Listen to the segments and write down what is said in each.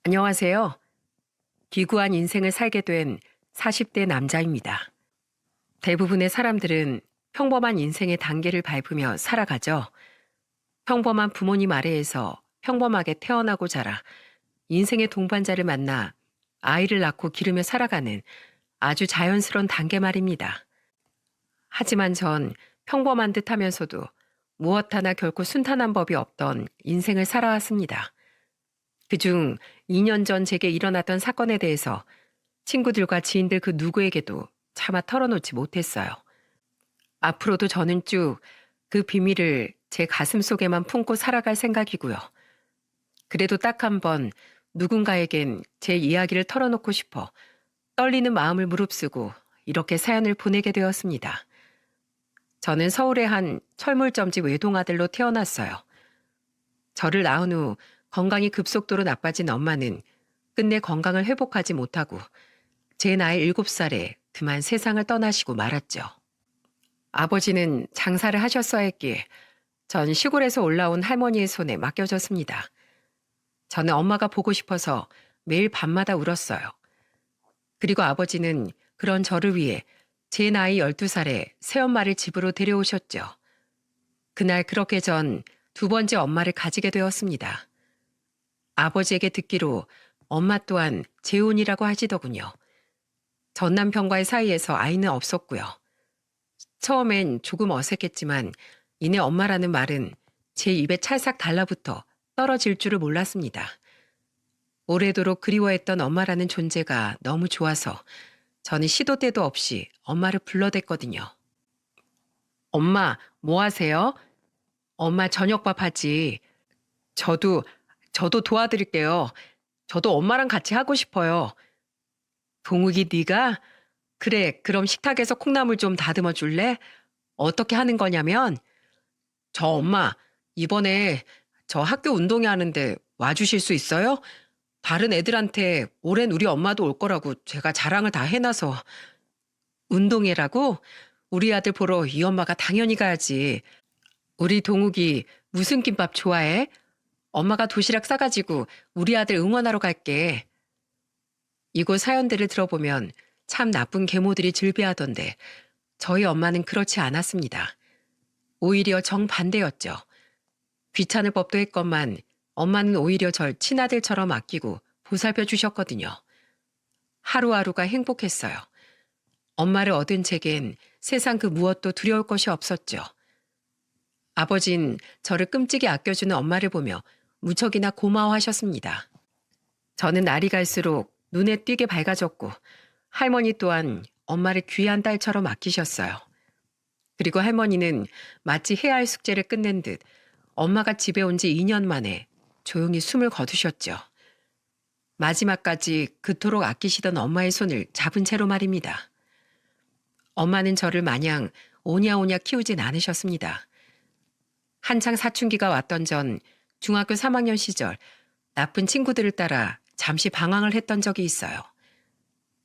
안녕하세요. 기구한 인생을 살게 된 40대 남자입니다. 대부분의 사람들은 평범한 인생의 단계를 밟으며 살아가죠. 평범한 부모님 아래에서 평범하게 태어나고 자라 인생의 동반자를 만나 아이를 낳고 기르며 살아가는 아주 자연스러운 단계 말입니다. 하지만 전 평범한 듯 하면서도 무엇 하나 결코 순탄한 법이 없던 인생을 살아왔습니다. 그중 2년 전 제게 일어났던 사건에 대해서 친구들과 지인들 그 누구에게도 차마 털어놓지 못했어요. 앞으로도 저는 쭉 그 비밀을 제 가슴 속에만 품고 살아갈 생각이고요. 그래도 딱 한 번 누군가에겐 제 이야기를 털어놓고 싶어 떨리는 마음을 무릅쓰고 이렇게 사연을 보내게 되었습니다. 저는 서울의 한 철물점지 외동아들로 태어났어요. 저를 낳은 후 건강이 급속도로 나빠진 엄마는 끝내 건강을 회복하지 못하고 제 나이 7살에 그만 세상을 떠나시고 말았죠. 아버지는 장사를 하셨어야 했기에 전 시골에서 올라온 할머니의 손에 맡겨졌습니다. 저는 엄마가 보고 싶어서 매일 밤마다 울었어요. 그리고 아버지는 그런 저를 위해 제 나이 12살에 새엄마를 집으로 데려오셨죠. 그날 그렇게 전 두 번째 엄마를 가지게 되었습니다. 아버지에게 듣기로 엄마 또한 재혼이라고 하시더군요. 전 남편과의 사이에서 아이는 없었고요. 처음엔 조금 어색했지만 이내 엄마라는 말은 제 입에 찰싹 달라붙어 떨어질 줄을 몰랐습니다. 오래도록 그리워했던 엄마라는 존재가 너무 좋아서 저는 시도 때도 없이 엄마를 불러댔거든요. 엄마, 뭐 하세요? 엄마 저녁밥 하지. 저도 도와드릴게요. 저도 엄마랑 같이 하고 싶어요. 동욱이 네가? 그래, 그럼 식탁에서 콩나물 좀 다듬어 줄래? 어떻게 하는 거냐면, 저 엄마, 이번에 저 학교 운동회 하는데 와주실 수 있어요? 다른 애들한테 올해는 우리 엄마도 올 거라고 제가 자랑을 다 해놔서. 운동회라고? 우리 아들 보러 이 엄마가 당연히 가야지. 우리 동욱이 무슨 김밥 좋아해? 엄마가 도시락 싸가지고 우리 아들 응원하러 갈게. 이곳 사연들을 들어보면 참 나쁜 계모들이 즐비하던데 저희 엄마는 그렇지 않았습니다. 오히려 정반대였죠. 귀찮을 법도 했건만 엄마는 오히려 절 친아들처럼 아끼고 보살펴 주셨거든요. 하루하루가 행복했어요. 엄마를 얻은 제겐 세상 그 무엇도 두려울 것이 없었죠. 아버진 저를 끔찍이 아껴주는 엄마를 보며 무척이나 고마워하셨습니다. 저는 날이 갈수록 눈에 띄게 밝아졌고 할머니 또한 엄마를 귀한 딸처럼 아끼셨어요. 그리고 할머니는 마치 해야 할 숙제를 끝낸 듯 엄마가 집에 온 지 2년 만에 조용히 숨을 거두셨죠. 마지막까지 그토록 아끼시던 엄마의 손을 잡은 채로 말입니다. 엄마는 저를 마냥 오냐오냐 키우진 않으셨습니다. 한창 사춘기가 왔던 전 중학교 3학년 시절 나쁜 친구들을 따라 잠시 방황을 했던 적이 있어요.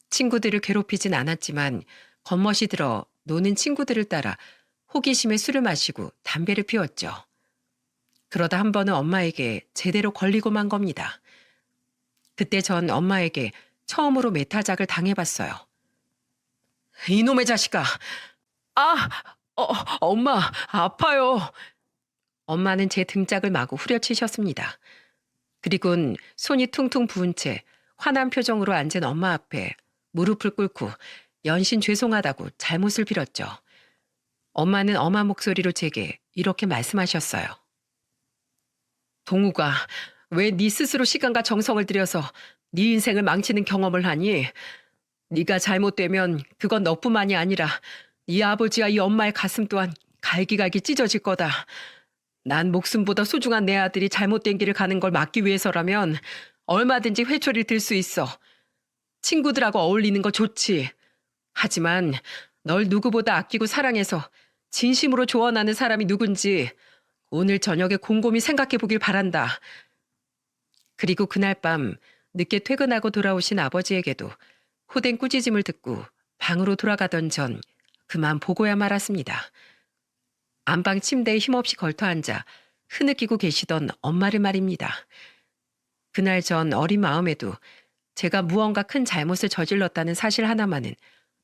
친구들을 괴롭히진 않았지만 겉멋이 들어 노는 친구들을 따라 호기심에 술을 마시고 담배를 피웠죠. 그러다 한 번은 엄마에게 제대로 걸리고 만 겁니다. 그때 전 엄마에게 처음으로 매타작을 당해봤어요. 이놈의 자식아! 아! 엄마, 아파요! 엄마는 제 등짝을 마구 후려치셨습니다. 그리곤 손이 퉁퉁 부은 채 화난 표정으로 앉은 엄마 앞에 무릎을 꿇고 연신 죄송하다고 잘못을 빌었죠. 엄마는 엄한 목소리로 제게 이렇게 말씀하셨어요. 동우가 왜 네 스스로 시간과 정성을 들여서 네 인생을 망치는 경험을 하니? 네가 잘못되면 그건 너뿐만이 아니라 이 아버지와 이 엄마의 가슴 또한 갈기갈기 찢어질 거다. 난 목숨보다 소중한 내 아들이 잘못된 길을 가는 걸 막기 위해서라면 얼마든지 회초리를 들 수 있어. 친구들하고 어울리는 거 좋지. 하지만 널 누구보다 아끼고 사랑해서 진심으로 조언하는 사람이 누군지 오늘 저녁에 곰곰이 생각해 보길 바란다. 그리고 그날 밤 늦게 퇴근하고 돌아오신 아버지에게도 호된 꾸짖음을 듣고 방으로 돌아가던 전 그만 보고야 말았습니다. 안방 침대에 힘없이 걸터앉아 흐느끼고 계시던 엄마를 말입니다. 그날 전 어린 마음에도 제가 무언가 큰 잘못을 저질렀다는 사실 하나만은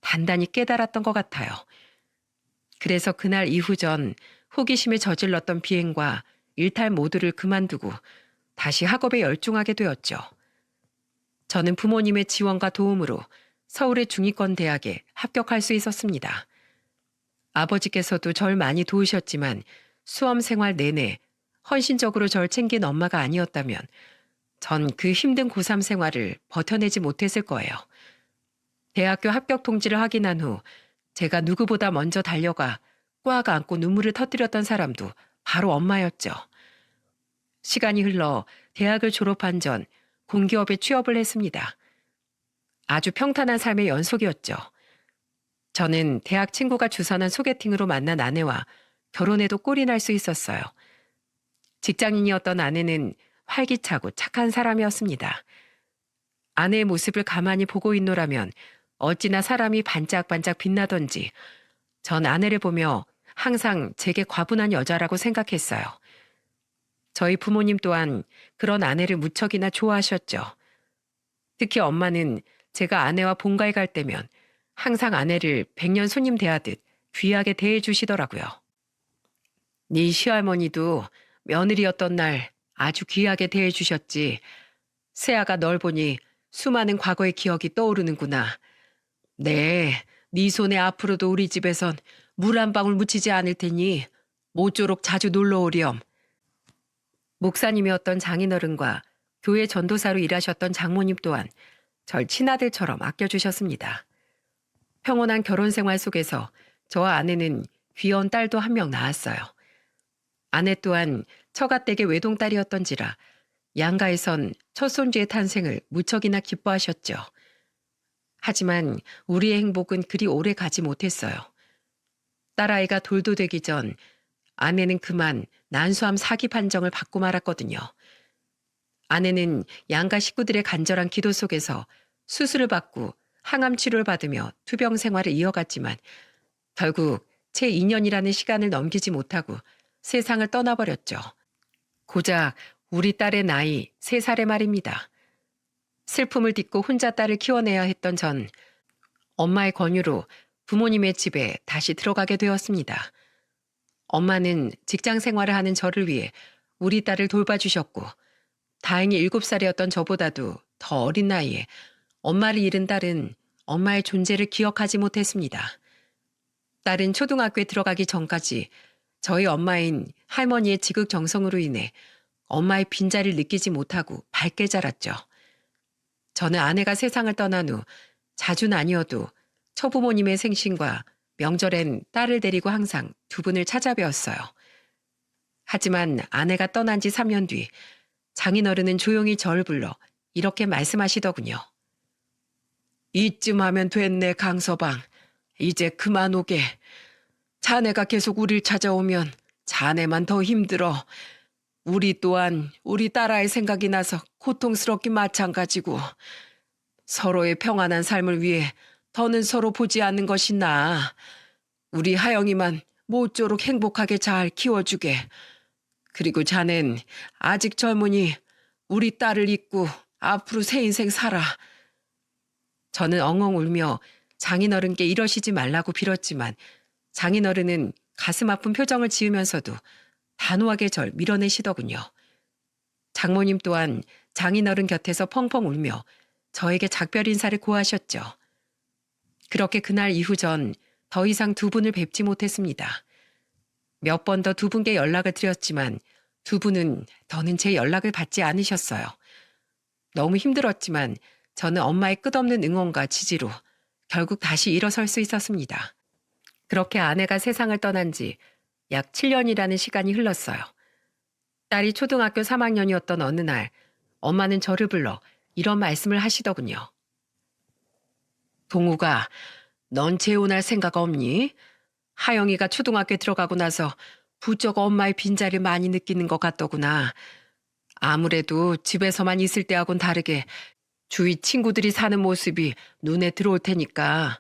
단단히 깨달았던 것 같아요. 그래서 그날 이후 전 호기심에 저질렀던 비행과 일탈 모두를 그만두고 다시 학업에 열중하게 되었죠. 저는 부모님의 지원과 도움으로 서울의 중위권 대학에 합격할 수 있었습니다. 아버지께서도 절 많이 도우셨지만 수험 생활 내내 헌신적으로 절 챙긴 엄마가 아니었다면 전 그 힘든 고3 생활을 버텨내지 못했을 거예요. 대학교 합격 통지를 확인한 후 제가 누구보다 먼저 달려가 꽉 안고 눈물을 터뜨렸던 사람도 바로 엄마였죠. 시간이 흘러 대학을 졸업한 전 공기업에 취업을 했습니다. 아주 평탄한 삶의 연속이었죠. 저는 대학 친구가 주선한 소개팅으로 만난 아내와 결혼해도 꼴이 날 수 있었어요. 직장인이었던 아내는 활기차고 착한 사람이었습니다. 아내의 모습을 가만히 보고 있노라면 어찌나 사람이 반짝반짝 빛나던지 전 아내를 보며 항상 제게 과분한 여자라고 생각했어요. 저희 부모님 또한 그런 아내를 무척이나 좋아하셨죠. 특히 엄마는 제가 아내와 본가에 갈 때면 항상 아내를 백년 손님 대하듯 귀하게 대해주시더라고요. 네 시할머니도 며느리였던 날 아주 귀하게 대해주셨지. 세아가 널 보니 수많은 과거의 기억이 떠오르는구나. 네 손에 앞으로도 우리 집에선 물 한 방울 묻히지 않을 테니 모쪼록 자주 놀러 오렴. 목사님이었던 장인어른과 교회 전도사로 일하셨던 장모님 또한 절 친아들처럼 아껴주셨습니다. 평온한 결혼 생활 속에서 저와 아내는 귀여운 딸도 한 명 낳았어요. 아내 또한 처가댁의 외동딸이었던지라 양가에선 첫 손주의 탄생을 무척이나 기뻐하셨죠. 하지만 우리의 행복은 그리 오래 가지 못했어요. 딸아이가 돌도 되기 전 아내는 그만 난소암 사기 판정을 받고 말았거든요. 아내는 양가 식구들의 간절한 기도 속에서 수술을 받고 항암 치료를 받으며 투병 생활을 이어갔지만 결국 채 2년이라는 시간을 넘기지 못하고 세상을 떠나버렸죠. 고작 우리 딸의 나이 3살의 말입니다. 슬픔을 딛고 혼자 딸을 키워내야 했던 전 엄마의 권유로 부모님의 집에 다시 들어가게 되었습니다. 엄마는 직장 생활을 하는 저를 위해 우리 딸을 돌봐주셨고 다행히 7살이었던 저보다도 더 어린 나이에 엄마를 잃은 딸은 엄마의 존재를 기억하지 못했습니다. 딸은 초등학교에 들어가기 전까지 저희 엄마인 할머니의 지극정성으로 인해 엄마의 빈자리를 느끼지 못하고 밝게 자랐죠. 저는 아내가 세상을 떠난 후 자주는 아니어도 처부모님의 생신과 명절엔 딸을 데리고 항상 두 분을 찾아뵈었어요. 하지만 아내가 떠난 지 3년 뒤 장인어른은 조용히 저를 불러 이렇게 말씀하시더군요. 이쯤 하면 됐네, 강서방. 이제 그만 오게. 자네가 계속 우릴 찾아오면 자네만 더 힘들어. 우리 또한 우리 딸아이 생각이 나서 고통스럽기 마찬가지고 서로의 평안한 삶을 위해 더는 서로 보지 않는 것이 나아. 우리 하영이만 모쪼록 행복하게 잘 키워주게. 그리고 자넨 아직 젊으니 우리 딸을 잊고 앞으로 새 인생 살아. 저는 엉엉 울며 장인어른께 이러시지 말라고 빌었지만 장인어른은 가슴 아픈 표정을 지으면서도 단호하게 절 밀어내시더군요. 장모님 또한 장인어른 곁에서 펑펑 울며 저에게 작별 인사를 고하셨죠. 그렇게 그날 이후 전 더 이상 두 분을 뵙지 못했습니다. 몇 번 더 두 분께 연락을 드렸지만 두 분은 더는 제 연락을 받지 않으셨어요. 너무 힘들었지만 저는 엄마의 끝없는 응원과 지지로 결국 다시 일어설 수 있었습니다. 그렇게 아내가 세상을 떠난 지 약 7년이라는 시간이 흘렀어요. 딸이 초등학교 3학년이었던 어느 날 엄마는 저를 불러 이런 말씀을 하시더군요. 동우가 넌 재혼할 생각 없니? 하영이가 초등학교에 들어가고 나서 부쩍 엄마의 빈자리를 많이 느끼는 것 같더구나. 아무래도 집에서만 있을 때하고는 다르게 주위 친구들이 사는 모습이 눈에 들어올 테니까.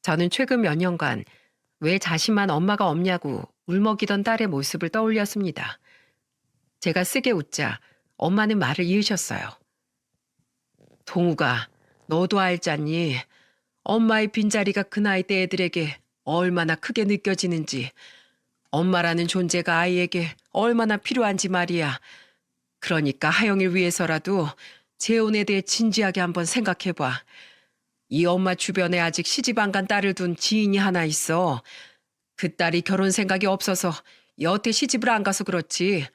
저는 최근 몇 년간 왜 자신만 엄마가 없냐고 울먹이던 딸의 모습을 떠올렸습니다. 제가 쓰게 웃자 엄마는 말을 이으셨어요. 동우가 너도 알잖니. 엄마의 빈자리가 그 나이 때 애들에게 얼마나 크게 느껴지는지, 엄마라는 존재가 아이에게 얼마나 필요한지 말이야. 그러니까 하영이를 위해서라도 재혼에 대해 진지하게 한번 생각해봐. 이 엄마 주변에 아직 시집 안 간 딸을 둔 지인이 하나 있어. 그 딸이 결혼 생각이 없어서 여태 시집을 안 가서 그렇지.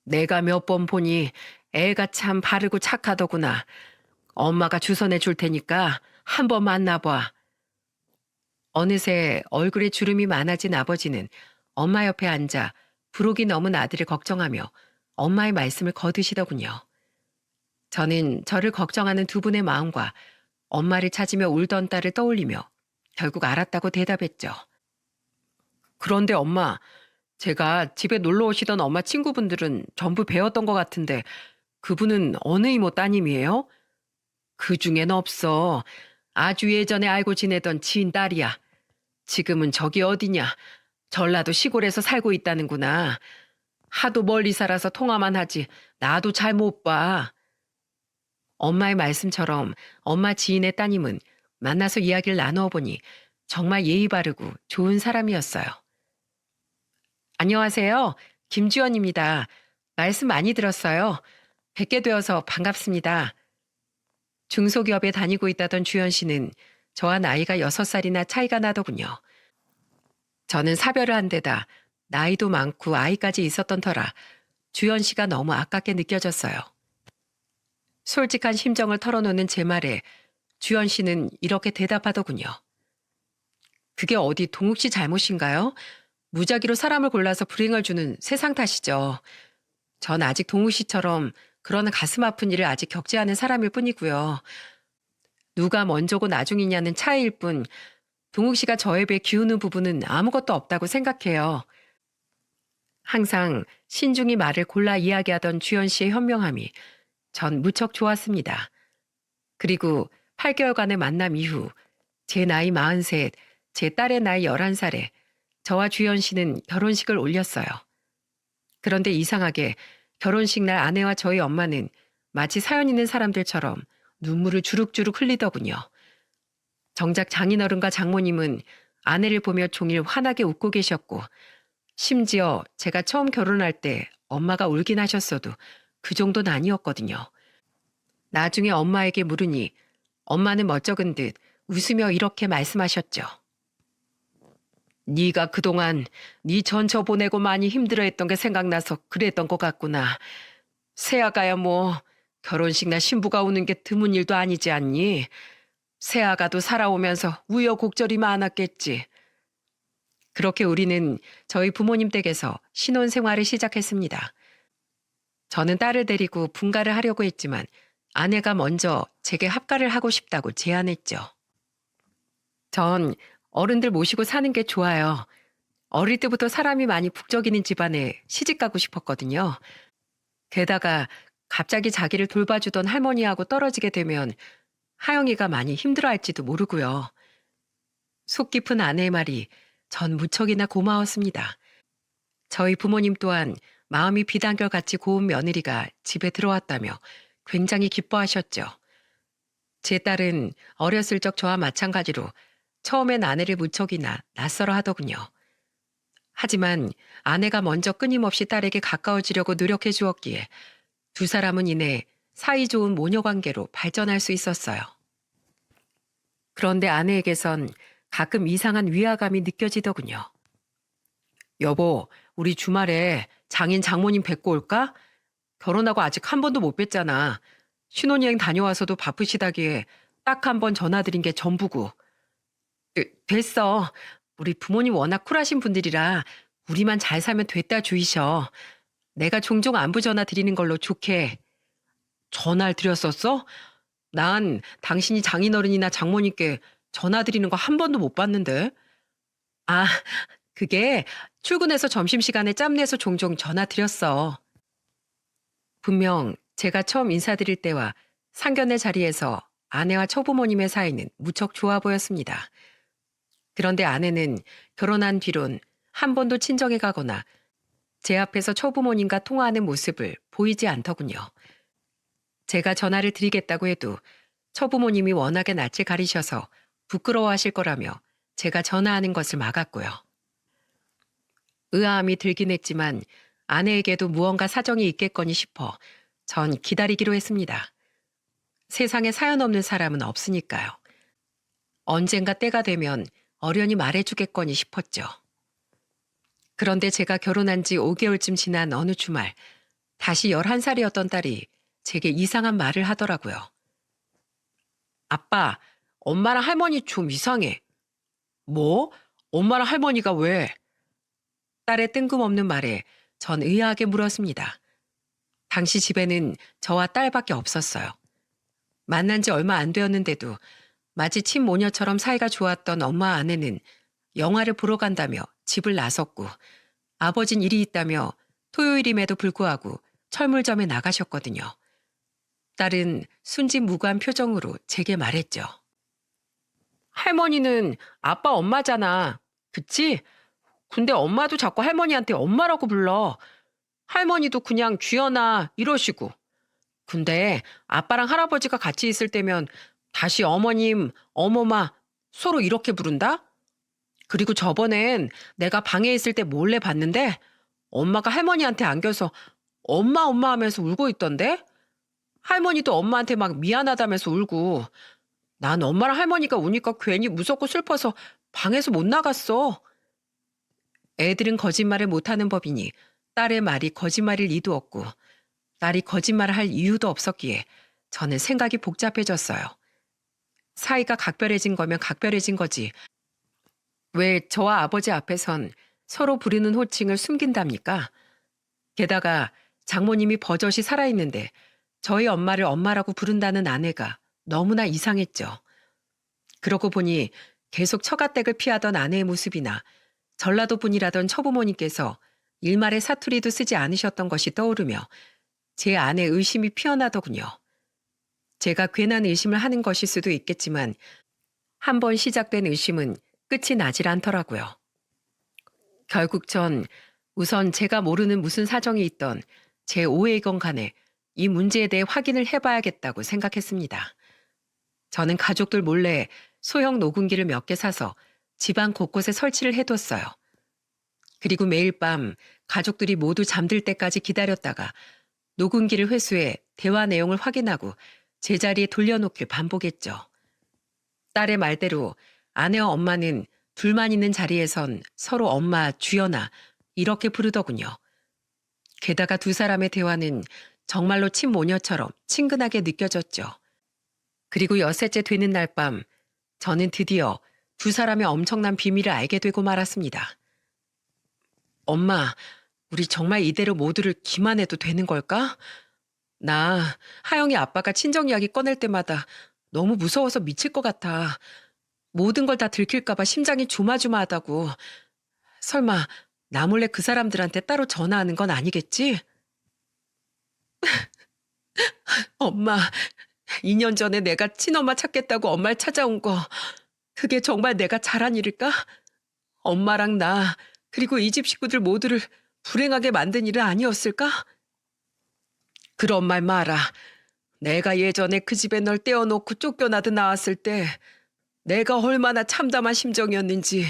내가 몇 번 보니 애가 참 바르고 착하더구나. 엄마가 주선해 줄 테니까 한번 만나봐. 어느새 얼굴에 주름이 많아진 아버지는 엄마 옆에 앉아 부록이 넘은 아들을 걱정하며 엄마의 말씀을 거두시더군요. 저는 저를 걱정하는 두 분의 마음과 엄마를 찾으며 울던 딸을 떠올리며 결국 알았다고 대답했죠. 그런데 엄마, 제가 집에 놀러 오시던 엄마 친구분들은 전부 배웠던 것 같은데 그분은 어느 이모 따님이에요? 그 중엔 없어. 아주 예전에 알고 지내던 지인 딸이야. 지금은 저기 어디냐. 전라도 시골에서 살고 있다는구나. 하도 멀리 살아서 통화만 하지 나도 잘 못 봐. 엄마의 말씀처럼 엄마 지인의 따님은 만나서 이야기를 나누어 보니 정말 예의 바르고 좋은 사람이었어요. 안녕하세요. 김주연입니다. 말씀 많이 들었어요. 뵙게 되어서 반갑습니다. 중소기업에 다니고 있다던 주연 씨는 저와 나이가 6살이나 차이가 나더군요. 저는 사별을 한 데다 나이도 많고 아이까지 있었던 터라 주연 씨가 너무 아깝게 느껴졌어요. 솔직한 심정을 털어놓는 제 말에 주연 씨는 이렇게 대답하더군요. 그게 어디 동욱 씨 잘못인가요? 무작위로 사람을 골라서 불행을 주는 세상 탓이죠. 전 아직 동욱 씨처럼 그런 가슴 아픈 일을 아직 겪지 않은 사람일 뿐이고요. 누가 먼저고 나중이냐는 차이일 뿐 동욱 씨가 저에 비해 기우는 부분은 아무것도 없다고 생각해요. 항상 신중히 말을 골라 이야기하던 주연 씨의 현명함이 전 무척 좋았습니다. 그리고 8개월간의 만남 이후 제 나이 43, 제 딸의 나이 11살에 저와 주연 씨는 결혼식을 올렸어요. 그런데 이상하게 결혼식 날 아내와 저희 엄마는 마치 사연 있는 사람들처럼 눈물을 주룩주룩 흘리더군요. 정작 장인어른과 장모님은 아내를 보며 종일 환하게 웃고 계셨고 심지어 제가 처음 결혼할 때 엄마가 울긴 하셨어도 그 정도는 아니었거든요. 나중에 엄마에게 물으니 엄마는 멋쩍은 듯 웃으며 이렇게 말씀하셨죠. 네가 그동안 네 전처 보내고 많이 힘들어했던 게 생각나서 그랬던 것 같구나. 새아가야 뭐 결혼식 날 신부가 우는 게 드문 일도 아니지 않니? 새아가도 살아오면서 우여곡절이 많았겠지. 그렇게 우리는 저희 부모님 댁에서 신혼생활을 시작했습니다. 저는 딸을 데리고 분가를 하려고 했지만 아내가 먼저 제게 합가를 하고 싶다고 제안했죠. 전 어른들 모시고 사는 게 좋아요. 어릴 때부터 사람이 많이 북적이는 집안에 시집 가고 싶었거든요. 게다가 갑자기 자기를 돌봐주던 할머니하고 떨어지게 되면 하영이가 많이 힘들어할지도 모르고요. 속 깊은 아내의 말이 전 무척이나 고마웠습니다. 저희 부모님 또한 마음이 비단결같이 고운 며느리가 집에 들어왔다며 굉장히 기뻐하셨죠. 제 딸은 어렸을 적 저와 마찬가지로 처음엔 아내를 무척이나 낯설어 하더군요. 하지만 아내가 먼저 끊임없이 딸에게 가까워지려고 노력해 주었기에 두 사람은 이내 사이좋은 모녀 관계로 발전할 수 있었어요. 그런데 아내에게선 가끔 이상한 위화감이 느껴지더군요. 여보, 우리 주말에 장인 장모님 뵙고 올까? 결혼하고 아직 한 번도 못 뵀잖아. 신혼여행 다녀와서도 바쁘시다기에 딱 한 번 전화드린 게 전부고. 됐어. 우리 부모님 워낙 쿨하신 분들이라 우리만 잘 살면 됐다 주이셔. 내가 종종 안부 전화 드리는 걸로 좋게 해. 전화를 드렸었어? 난 당신이 장인어른이나 장모님께 전화 드리는 거 한 번도 못 봤는데. 아, 그게 출근해서 점심시간에 짬내서 종종 전화 드렸어. 분명 제가 처음 인사드릴 때와 상견례 자리에서 아내와 처부모님의 사이는 무척 좋아 보였습니다. 그런데 아내는 결혼한 뒤론 한 번도 친정에 가거나 제 앞에서 처부모님과 통화하는 모습을 보이지 않더군요. 제가 전화를 드리겠다고 해도 처부모님이 워낙에 낯을 가리셔서 부끄러워하실 거라며 제가 전화하는 것을 막았고요. 의아함이 들긴 했지만 아내에게도 무언가 사정이 있겠거니 싶어 전 기다리기로 했습니다. 세상에 사연 없는 사람은 없으니까요. 언젠가 때가 되면 어련히 말해주겠거니 싶었죠. 그런데 제가 결혼한 지 5개월쯤 지난 어느 주말, 다시 11살이었던 딸이 제게 이상한 말을 하더라고요. 아빠, 엄마랑 할머니 좀 이상해. 뭐? 엄마랑 할머니가 왜? 딸의 뜬금없는 말에 전 의아하게 물었습니다. 당시 집에는 저와 딸밖에 없었어요. 만난 지 얼마 안 되었는데도 마치 친모녀처럼 사이가 좋았던 엄마와 아내는 영화를 보러 간다며 집을 나섰고 아버진 일이 있다며 토요일임에도 불구하고 철물점에 나가셨거든요. 딸은 순진무구한 표정으로 제게 말했죠. 할머니는 아빠 엄마잖아. 그치? 근데 엄마도 자꾸 할머니한테 엄마라고 불러. 할머니도 그냥 쥐어나 이러시고. 근데 아빠랑 할아버지가 같이 있을 때면 다시 어머님, 어머마 서로 이렇게 부른다? 그리고 저번엔 내가 방에 있을 때 몰래 봤는데 엄마가 할머니한테 안겨서 엄마 엄마 하면서 울고 있던데? 할머니도 엄마한테 막 미안하다면서 울고 난 엄마랑 할머니가 우니까 괜히 무섭고 슬퍼서 방에서 못 나갔어. 애들은 거짓말을 못하는 법이니 딸의 말이 거짓말일 리도 없고 딸이 거짓말을 할 이유도 없었기에 저는 생각이 복잡해졌어요. 사이가 각별해진 거면 각별해진 거지. 왜 저와 아버지 앞에선 서로 부르는 호칭을 숨긴답니까? 게다가 장모님이 버젓이 살아있는데 저희 엄마를 엄마라고 부른다는 아내가 너무나 이상했죠. 그러고 보니 계속 처가댁을 피하던 아내의 모습이나 전라도 분이라던 처부모님께서 일말의 사투리도 쓰지 않으셨던 것이 떠오르며 제 안에 의심이 피어나더군요. 제가 괜한 의심을 하는 것일 수도 있겠지만 한 번 시작된 의심은 끝이 나질 않더라고요. 결국 전 우선 제가 모르는 무슨 사정이 있던 제 오해이건 간에 이 문제에 대해 확인을 해봐야겠다고 생각했습니다. 저는 가족들 몰래 소형 녹음기를 몇 개 사서 집안 곳곳에 설치를 해뒀어요. 그리고 매일 밤 가족들이 모두 잠들 때까지 기다렸다가 녹음기를 회수해 대화 내용을 확인하고 제자리에 돌려놓길 반복했죠. 딸의 말대로 아내와 엄마는 둘만 있는 자리에선 서로 엄마, 주연아 이렇게 부르더군요. 게다가 두 사람의 대화는 정말로 친모녀처럼 친근하게 느껴졌죠. 그리고 엿새째 되는 날 밤 저는 드디어 두 사람의 엄청난 비밀을 알게 되고 말았습니다. 엄마, 우리 정말 이대로 모두를 기만해도 되는 걸까? 나 하영이 아빠가 친정 이야기 꺼낼 때마다 너무 무서워서 미칠 것 같아. 모든 걸 다 들킬까 봐 심장이 조마조마하다고. 설마 나 몰래 그 사람들한테 따로 전화하는 건 아니겠지? 엄마, 2년 전에 내가 친엄마 찾겠다고 엄마를 찾아온 거 그게 정말 내가 잘한 일일까? 엄마랑 나 그리고 이 집 식구들 모두를 불행하게 만든 일은 아니었을까? 그런 말 마라. 내가 예전에 그 집에 널 떼어놓고 쫓겨나듯 나왔을 때 내가 얼마나 참담한 심정이었는지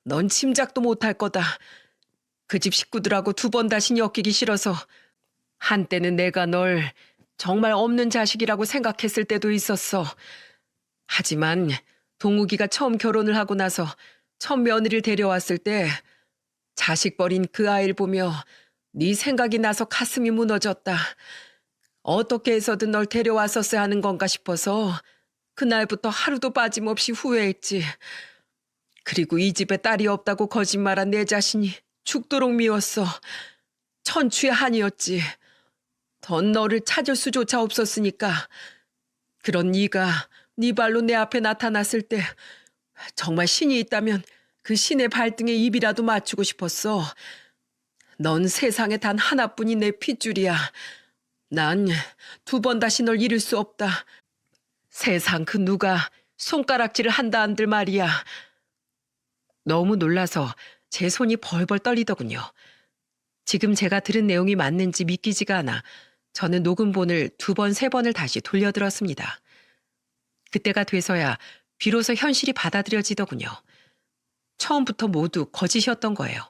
넌 짐작도 못할 거다. 그 집 식구들하고 두 번 다시 엮이기 싫어서 한때는 내가 널 정말 없는 자식이라고 생각했을 때도 있었어. 하지만 동욱이가 처음 결혼을 하고 나서 첫 며느리를 데려왔을 때 자식 버린 그 아이를 보며 네 생각이 나서 가슴이 무너졌다. 어떻게 해서든 널 데려왔었어야 하는 건가 싶어서 그날부터 하루도 빠짐없이 후회했지. 그리고 이 집에 딸이 없다고 거짓말한 내 자신이 죽도록 미웠어. 천추의 한이었지. 더 너를 찾을 수조차 없었으니까. 그런 네가 네 발로 내 앞에 나타났을 때 정말 신이 있다면 그 신의 발등에 입이라도 맞추고 싶었어. 넌 세상에 단 하나뿐인 내 핏줄이야. 난 두 번 다시 널 잃을 수 없다. 세상 그 누가 손가락질을 한다 한들 말이야. 너무 놀라서 제 손이 벌벌 떨리더군요. 지금 제가 들은 내용이 맞는지 믿기지가 않아 저는 녹음본을 2번, 3번을 다시 돌려들었습니다. 그때가 돼서야 비로소 현실이 받아들여지더군요. 처음부터 모두 거짓이었던 거예요.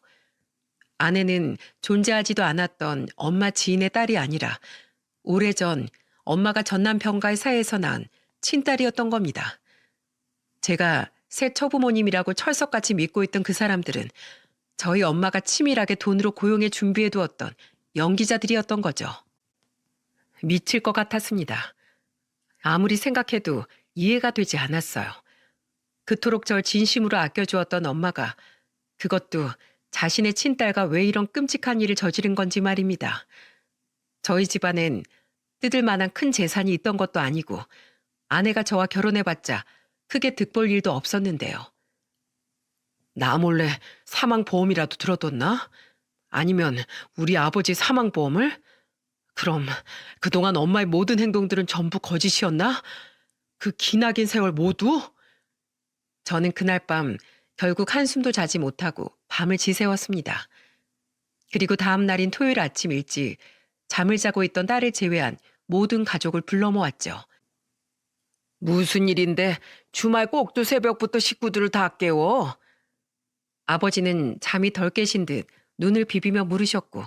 아내는 존재하지도 않았던 엄마 지인의 딸이 아니라 오래전 엄마가 전 남편과의 사이에서 난 친딸이었던 겁니다. 제가 새 처부모님이라고 철석같이 믿고 있던 그 사람들은 저희 엄마가 치밀하게 돈으로 고용해 준비해두었던 연기자들이었던 거죠. 미칠 것 같았습니다. 아무리 생각해도 이해가 되지 않았어요. 그토록 절 진심으로 아껴주었던 엄마가 그것도 자신의 친딸과 왜 이런 끔찍한 일을 저지른 건지 말입니다. 저희 집안엔 뜯을 만한 큰 재산이 있던 것도 아니고 아내가 저와 결혼해봤자 크게 득볼 일도 없었는데요. 나 몰래 사망보험이라도 들어뒀나? 아니면 우리 아버지 사망보험을? 그럼 그동안 엄마의 모든 행동들은 전부 거짓이었나? 그 기나긴 세월 모두? 저는 그날 밤 결국 한숨도 자지 못하고 밤을 지새웠습니다. 그리고 다음 날인 토요일 아침 일찍 잠을 자고 있던 딸을 제외한 모든 가족을 불러 모았죠. 무슨 일인데 주말 꼭두 새벽부터 식구들을 다 깨워? 아버지는 잠이 덜 깨신 듯 눈을 비비며 물으셨고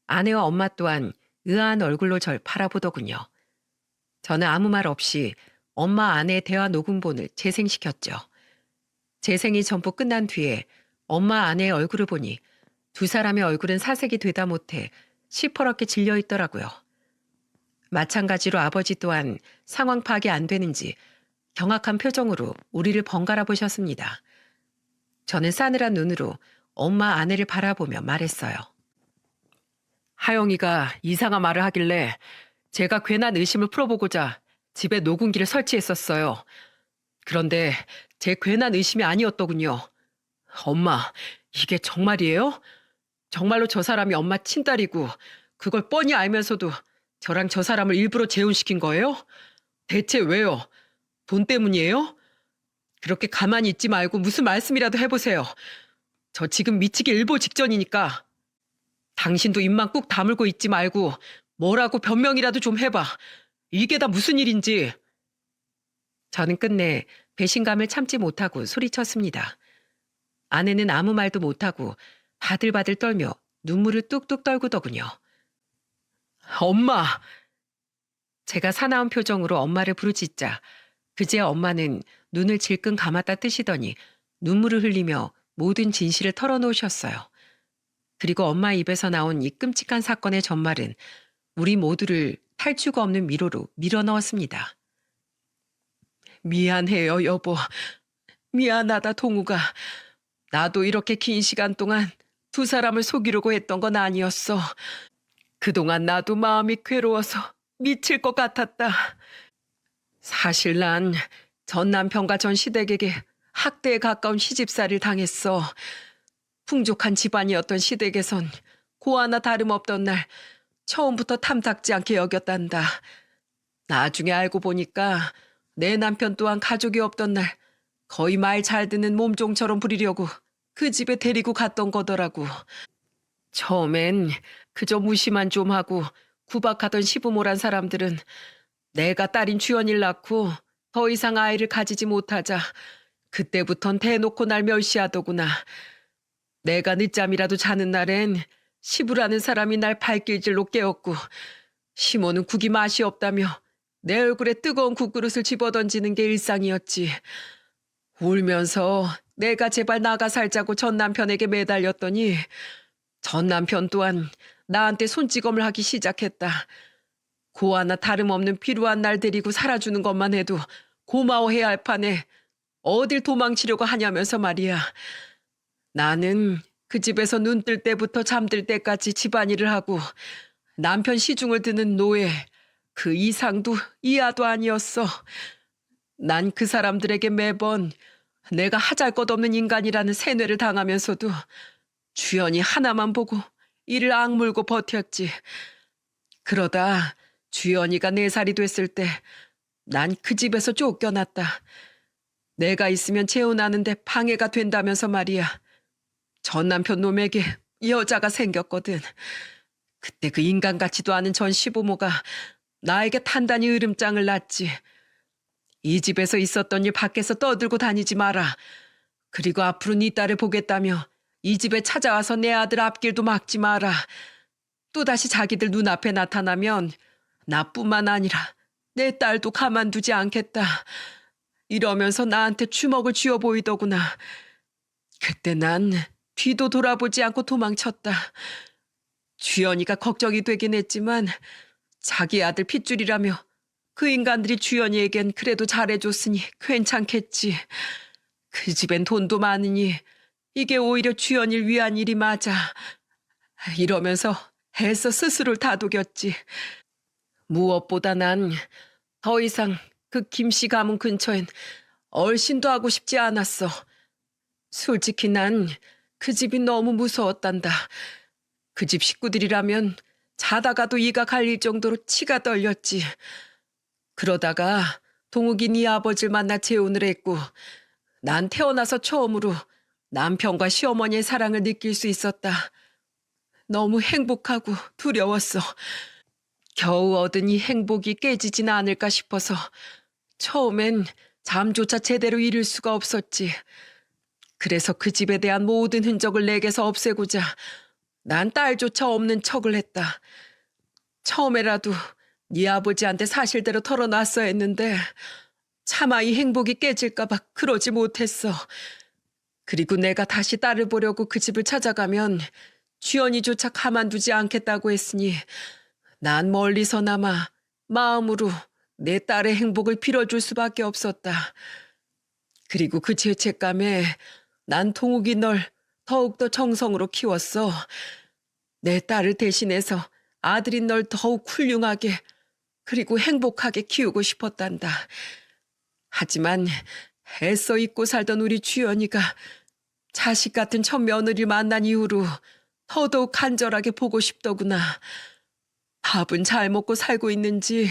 아내와 엄마 또한 의아한 얼굴로 절 바라보더군요. 저는 아무 말 없이 엄마 아내의 대화 녹음본을 재생시켰죠. 재생이 전부 끝난 뒤에 엄마 아내의 얼굴을 보니 두 사람의 얼굴은 사색이 되다 못해 시퍼렇게 질려 있더라고요. 마찬가지로 아버지 또한 상황 파악이 안 되는지 경악한 표정으로 우리를 번갈아 보셨습니다. 저는 싸늘한 눈으로 엄마 아내를 바라보며 말했어요. 하영이가 이상한 말을 하길래 제가 괜한 의심을 풀어보고자 집에 녹음기를 설치했었어요. 그런데 제 괜한 의심이 아니었더군요. 엄마, 이게 정말이에요? 정말로 저 사람이 엄마 친딸이고 그걸 뻔히 알면서도 저랑 저 사람을 일부러 재혼시킨 거예요? 대체 왜요? 돈 때문이에요? 그렇게 가만히 있지 말고 무슨 말씀이라도 해보세요. 저 지금 미치기 일보 직전이니까. 당신도 입만 꾹 다물고 있지 말고 뭐라고 변명이라도 좀 해봐. 이게 다 무슨 일인지. 저는 끝내 배신감을 참지 못하고 소리쳤습니다. 아내는 아무 말도 못하고 바들바들 떨며 눈물을 뚝뚝 떨구더군요. 엄마! 제가 사나운 표정으로 엄마를 부르짖자 그제야 엄마는 눈을 질끈 감았다 뜨시더니 눈물을 흘리며 모든 진실을 털어놓으셨어요. 그리고 엄마 입에서 나온 이 끔찍한 사건의 전말은 우리 모두를 탈주가 없는 미로로 밀어넣었습니다. 미안해요, 여보. 미안하다, 동우가. 나도 이렇게 긴 시간 동안 두 사람을 속이려고 했던 건 아니었어. 그동안 나도 마음이 괴로워서 미칠 것 같았다. 사실 난 전 남편과 전 시댁에게 학대에 가까운 시집살이를 당했어. 풍족한 집안이었던 시댁에선 고아나 다름없던 날 처음부터 탐탁지 않게 여겼단다. 나중에 알고 보니까 내 남편 또한 가족이 없던 날 거의 말 잘 듣는 몸종처럼 부리려고 그 집에 데리고 갔던 거더라고. 처음엔 그저 무시만 좀 하고 구박하던 시부모란 사람들은 내가 딸인 주연이를 낳고 더 이상 아이를 가지지 못하자 그때부턴 대놓고 날 멸시하더구나. 내가 늦잠이라도 자는 날엔 시부라는 사람이 날 발길질로 깨웠고 시모는 국이 맛이 없다며 내 얼굴에 뜨거운 국그릇을 집어던지는 게 일상이었지. 울면서 내가 제발 나가 살자고 전 남편에게 매달렸더니 전 남편 또한 나한테 손찌검을 하기 시작했다. 고아나 다름없는 필요한 날 데리고 살아주는 것만 해도 고마워해야 할 판에 어딜 도망치려고 하냐면서 말이야. 나는 그 집에서 눈 뜰 때부터 잠들 때까지 집안일을 하고 남편 시중을 드는 노예, 그 이상도 이하도 아니었어. 난 그 사람들에게 매번 내가 하잘것없는 인간이라는 세뇌를 당하면서도 주연이 하나만 보고 이를 악물고 버텼지. 그러다 주연이가 4살이 됐을 때 난 그 집에서 쫓겨났다. 내가 있으면 재혼하는데 방해가 된다면서 말이야. 전 남편 놈에게 여자가 생겼거든. 그때 그 인간 같지도 않은 전 시부모가 나에게 단단히 으름장을 놨지. 이 집에서 있었던 일 밖에서 떠들고 다니지 마라. 그리고 앞으로 네 딸을 보겠다며 이 집에 찾아와서 내 아들 앞길도 막지 마라. 또다시 자기들 눈앞에 나타나면 나뿐만 아니라 내 딸도 가만두지 않겠다. 이러면서 나한테 주먹을 쥐어 보이더구나. 그때 난 뒤도 돌아보지 않고 도망쳤다. 주연이가 걱정이 되긴 했지만 자기 아들 핏줄이라며 그 인간들이 주연이에겐 그래도 잘해줬으니 괜찮겠지. 그 집엔 돈도 많으니 이게 오히려 주연이를 위한 일이 맞아. 이러면서 애써 스스로를 다독였지. 무엇보다 난 더 이상 그 김씨 가문 근처엔 얼씬도 하고 싶지 않았어. 솔직히 난 그 집이 너무 무서웠단다. 그 집 식구들이라면 자다가도 이가 갈릴 정도로 치가 떨렸지. 그러다가 동욱이 네 아버지를 만나 재혼을 했고 난 태어나서 처음으로 남편과 시어머니의 사랑을 느낄 수 있었다. 너무 행복하고 두려웠어. 겨우 얻은 이 행복이 깨지진 않을까 싶어서 처음엔 잠조차 제대로 이룰 수가 없었지. 그래서 그 집에 대한 모든 흔적을 내게서 없애고자 난 딸조차 없는 척을 했다. 처음에라도 네 아버지한테 사실대로 털어놨어야 했는데 차마 이 행복이 깨질까 봐 그러지 못했어. 그리고 내가 다시 딸을 보려고 그 집을 찾아가면 주연이조차 가만두지 않겠다고 했으니 난 멀리서나마 마음으로 내 딸의 행복을 빌어줄 수밖에 없었다. 그리고 그 죄책감에 난 동욱이 널 더욱더 정성으로 키웠어. 내 딸을 대신해서 아들인 널 더욱 훌륭하게 그리고 행복하게 키우고 싶었단다. 하지만 애써 잊고 살던 우리 주연이가 자식 같은 첫 며느리를 만난 이후로 더더욱 간절하게 보고 싶더구나. 밥은 잘 먹고 살고 있는지,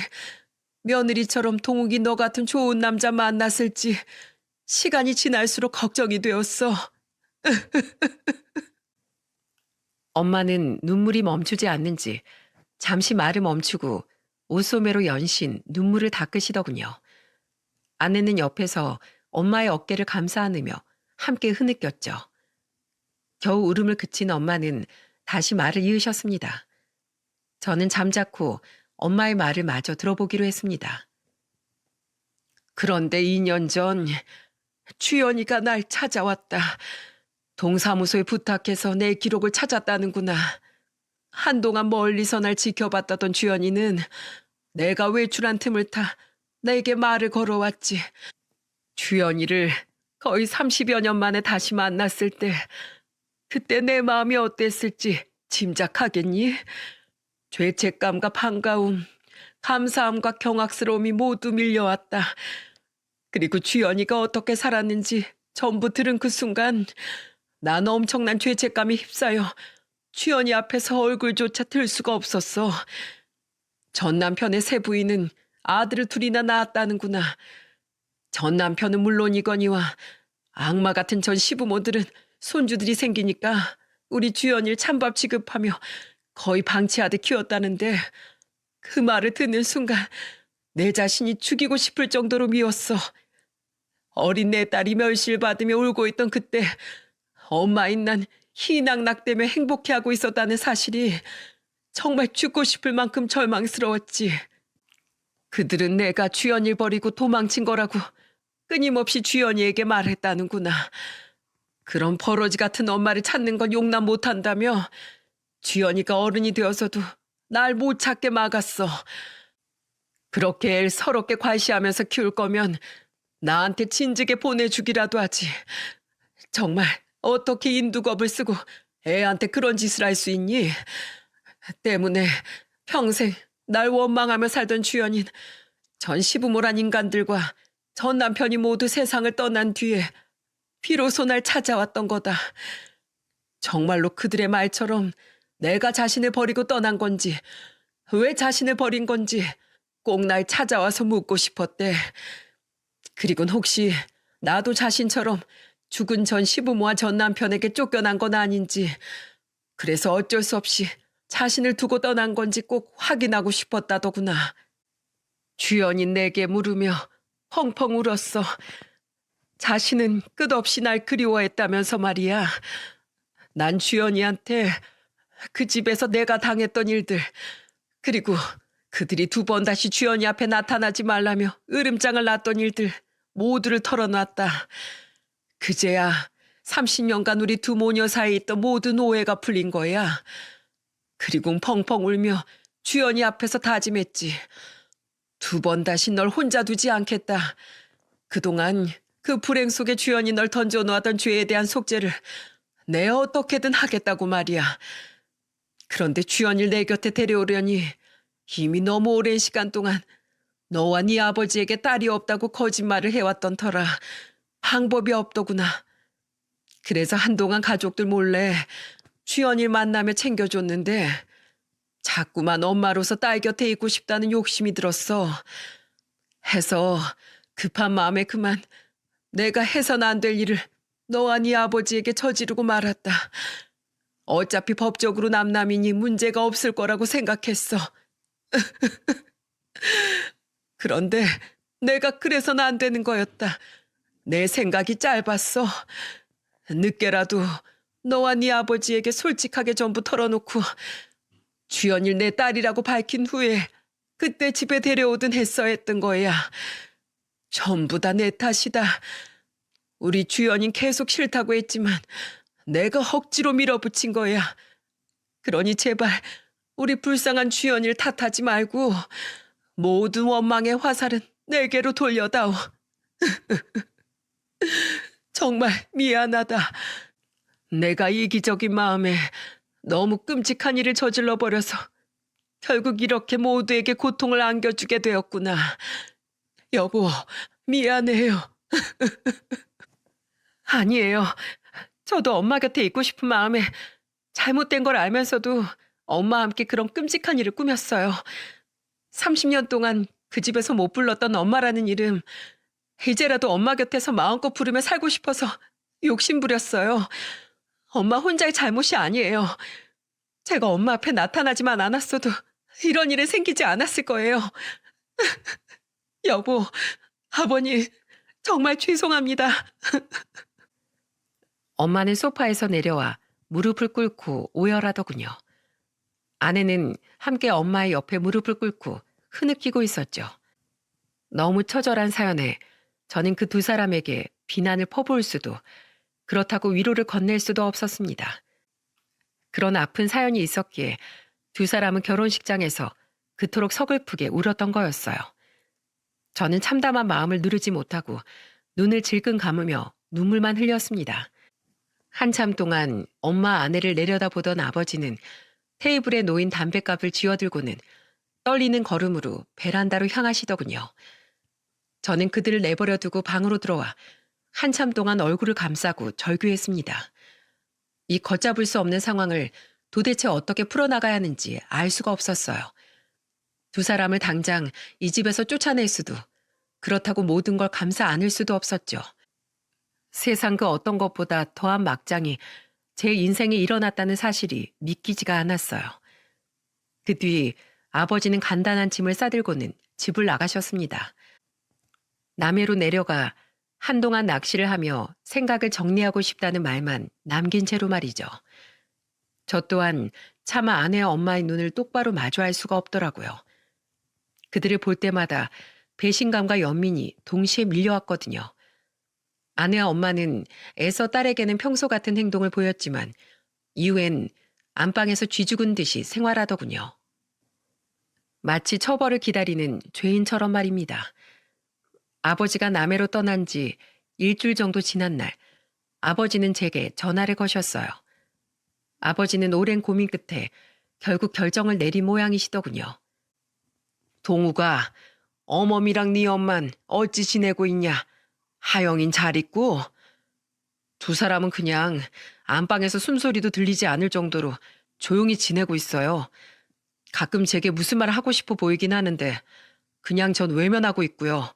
며느리처럼 동욱이 너 같은 좋은 남자 만났을지 시간이 지날수록 걱정이 되었어. 엄마는 눈물이 멈추지 않는지 잠시 말을 멈추고 옷소매로 연신 눈물을 닦으시더군요. 아내는 옆에서 엄마의 어깨를 감싸 안으며 함께 흐느꼈죠. 겨우 울음을 그친 엄마는 다시 말을 이으셨습니다. 저는 잠자코 엄마의 말을 마저 들어보기로 했습니다. 그런데 2년 전 주연이가 날 찾아왔다. 동사무소에 부탁해서 내 기록을 찾았다는구나. 한동안 멀리서 날 지켜봤다던 주연이는 내가 외출한 틈을 타 내게 말을 걸어왔지. 주연이를 거의 30여 년 만에 다시 만났을 때 그때 내 마음이 어땠을지 짐작하겠니? 죄책감과 반가움, 감사함과 경악스러움이 모두 밀려왔다. 그리고 주연이가 어떻게 살았는지 전부 들은 그 순간 난 엄청난 죄책감에 휩싸여 주연이 앞에서 얼굴조차 들 수가 없었어. 전 남편의 세 부인은 아들을 둘이나 낳았다는구나. 전 남편은 물론이거니와 악마 같은 전 시부모들은 손주들이 생기니까 우리 주연이를 찬밥 취급하며 거의 방치하듯 키웠다는데 그 말을 듣는 순간 내 자신이 죽이고 싶을 정도로 미웠어. 어린 내 딸이 멸시를 받으며 울고 있던 그때 엄마인 난 희낙낙대며 행복해하고 있었다는 사실이 정말 죽고 싶을 만큼 절망스러웠지. 그들은 내가 주연이를 버리고 도망친 거라고 끊임없이 주연이에게 말했다는구나. 그런 버러지 같은 엄마를 찾는 건 용납 못한다며 주연이가 어른이 되어서도 날 못 찾게 막았어. 그렇게 애를 서럽게 과시하면서 키울 거면 나한테 진즉에 보내주기라도 하지. 정말 어떻게 인두겁을 쓰고 애한테 그런 짓을 할 수 있니? 때문에 평생 날 원망하며 살던 주연인 전 시부모란 인간들과 전 남편이 모두 세상을 떠난 뒤에 비로소 날 찾아왔던 거다. 정말로 그들의 말처럼 내가 자신을 버리고 떠난 건지 왜 자신을 버린 건지 꼭 날 찾아와서 묻고 싶었대. 그리곤 혹시 나도 자신처럼 죽은 전 시부모와 전 남편에게 쫓겨난 건 아닌지, 그래서 어쩔 수 없이 자신을 두고 떠난 건지 꼭 확인하고 싶었다더구나. 주연이 내게 물으며 펑펑 울었어. 자신은 끝없이 날 그리워했다면서 말이야. 난 주연이한테 그 집에서 내가 당했던 일들, 그리고 그들이 2번 다시 주연이 앞에 나타나지 말라며 으름장을 놨던 일들 모두를 털어놨다. 그제야 30년간 우리 2 모녀 사이에 있던 모든 오해가 풀린 거야. 그리고 펑펑 울며 주연이 앞에서 다짐했지. 2번 다시 널 혼자 두지 않겠다. 그동안 그 불행 속에 주연이 널 던져놓았던 죄에 대한 속죄를 내 어떻게든 하겠다고 말이야. 그런데 주연이를 내 곁에 데려오려니 이미 너무 오랜 시간 동안 너와 네 아버지에게 딸이 없다고 거짓말을 해왔던 터라 방법이 없더구나. 그래서 한동안 가족들 몰래 주연이를 만나며 챙겨줬는데 자꾸만 엄마로서 딸 곁에 있고 싶다는 욕심이 들었어. 해서 급한 마음에 그만 내가 해선 안 될 일을 너와 네 아버지에게 저지르고 말았다. 어차피 법적으로 남남이니 문제가 없을 거라고 생각했어. 그런데 내가 그래서는 안 되는 거였다. 내 생각이 짧았어. 늦게라도 너와 네 아버지에게 솔직하게 전부 털어놓고 주연이를 내 딸이라고 밝힌 후에 그때 집에 데려오든 했어야 했던 거야. 전부 다 내 탓이다. 우리 주연이는 계속 싫다고 했지만 내가 억지로 밀어붙인 거야. 그러니 제발 우리 불쌍한 주연이를 탓하지 말고 모든 원망의 화살은 내게로 돌려다오. 정말 미안하다. 내가 이기적인 마음에 너무 끔찍한 일을 저질러 버려서 결국 이렇게 모두에게 고통을 안겨주게 되었구나. 여보, 미안해요. 아니에요. 저도 엄마 곁에 있고 싶은 마음에 잘못된 걸 알면서도 엄마와 함께 그런 끔찍한 일을 꾸몄어요. 30년 동안 그 집에서 못 불렀던 엄마라는 이름, 이제라도 엄마 곁에서 마음껏 부르며 살고 싶어서 욕심부렸어요. 엄마 혼자의 잘못이 아니에요. 제가 엄마 앞에 나타나지만 않았어도 이런 일이 생기지 않았을 거예요. 여보, 아버님, 정말 죄송합니다. 엄마는 소파에서 내려와 무릎을 꿇고 오열하더군요. 아내는 함께 엄마의 옆에 무릎을 꿇고 흐느끼고 있었죠. 너무 처절한 사연에 저는 그 2 사람에게 비난을 퍼부을 수도 그렇다고 위로를 건넬 수도 없었습니다. 그런 아픈 사연이 있었기에 2 사람은 결혼식장에서 그토록 서글프게 울었던 거였어요. 저는 참담한 마음을 누르지 못하고 눈을 질끈 감으며 눈물만 흘렸습니다. 한참 동안 엄마 아내를 내려다보던 아버지는 테이블에 놓인 담뱃갑을 쥐어들고는 떨리는 걸음으로 베란다로 향하시더군요. 저는 그들을 내버려 두고 방으로 들어와 한참 동안 얼굴을 감싸고 절규했습니다. 이 걷잡을 수 없는 상황을 도대체 어떻게 풀어나가야 하는지 알 수가 없었어요. 2 사람을 당장 이 집에서 쫓아낼 수도, 그렇다고 모든 걸 감싸 안을 수도 없었죠. 세상 그 어떤 것보다 더한 막장이 제 인생에 일어났다는 사실이 믿기지가 않았어요. 그 뒤 아버지는 간단한 짐을 싸들고는 집을 나가셨습니다. 남해로 내려가 한동안 낚시를 하며 생각을 정리하고 싶다는 말만 남긴 채로 말이죠. 저 또한 차마 아내와 엄마의 눈을 똑바로 마주할 수가 없더라고요. 그들을 볼 때마다 배신감과 연민이 동시에 밀려왔거든요. 아내와 엄마는 애써 딸에게는 평소 같은 행동을 보였지만 이후엔 안방에서 쥐죽은 듯이 생활하더군요. 마치 처벌을 기다리는 죄인처럼 말입니다. 아버지가 남해로 떠난 지 1주일 정도 지난 날 아버지는 제게 전화를 거셨어요. 아버지는 오랜 고민 끝에 결국 결정을 내린 모양이시더군요. 동우가 어머니랑 네 엄만 어찌 지내고 있냐? 하영인 잘 있고? 2 사람은 그냥 안방에서 숨소리도 들리지 않을 정도로 조용히 지내고 있어요. 가끔 제게 무슨 말 하고 싶어 보이긴 하는데 그냥 전 외면하고 있고요.